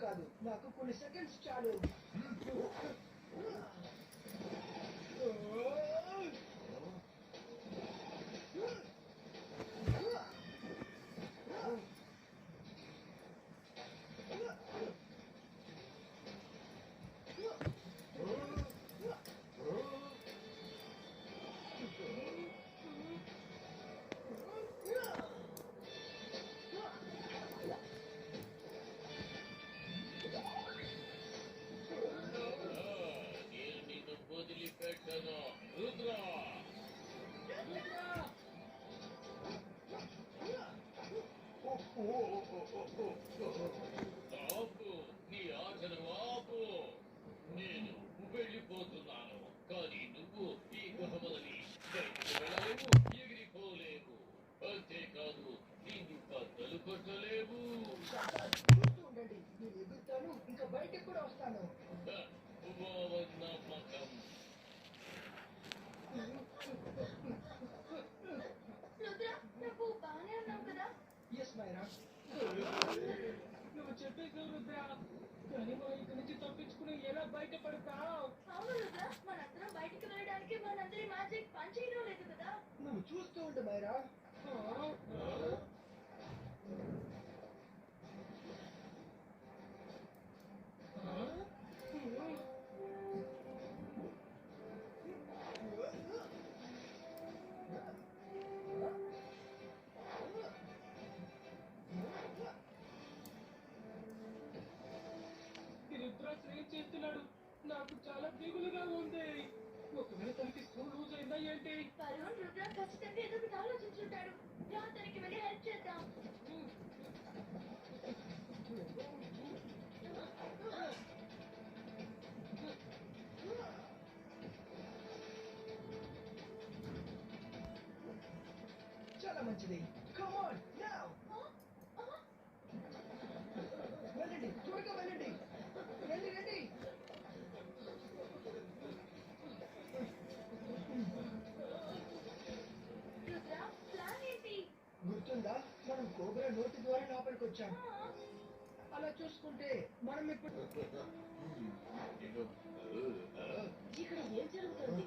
కాదు, నాకు కొన్ని సెకండ్స్ చాలు. ఆపు, నీ ఆటను ఆపు. నేను వెళ్ళిపోతున్నాను, కానీ నువ్వు ఈ గృహమదని బయటికి వెళ్ళలేవు, ఎగిరిపోలేవు. అంతేకాదు దీన్ని బద్దలు కొట్టలేవు. చూస్తూ ఉండండి, నేను ఎగురుతాను, ఇంకా బయటికి కూడా వస్తాను. నమ్మకం. రుద్ర, నువ్వు బాగానే ఉన్నావు కదా? ఎస్ మైరా, నువ్వు చెప్పేసావు రుద్ర, కానీ మనం ఇక్కడి నుంచి తప్పించుకుని ఎలా బయటపడతావు? అవును రుద్ర, మనందరం బయటికి వెళ్ళడానికి మనందరి మ్యాజిక్ పనిచేయడం లేదు కదా. నువ్వు చూస్తూ ఉండు మైరా. రుద్ర ఏం చేస్తున్నాడు? నాకు చాలా దిగులుగా ఉంది. ఒకవేళ తనకి స్కూల్ లూజ్ అయిందా ఏంటి? వరుణ్ రుద్ర ఖచ్చితంగా ఏదో ఒకటి ఆలోచించుంటాడు. రా, తనకి వెళ్ళి హెల్ప్ చేద్దాం. చాలా మంచిది. Come on, now. వెళ్ళండి, త్వరగా వెళ్ళండి. రండి రండి. రుద్ర, ప్లాన్ ఏంటి? గుర్తుందా, మనం కోబ్రా నోటి ద్వారా లోపలికి వచ్చాం. అలా చూసుకుంటే మనం ఇప్పుడు ఇక్కడ ఏం జరుగుతుంది?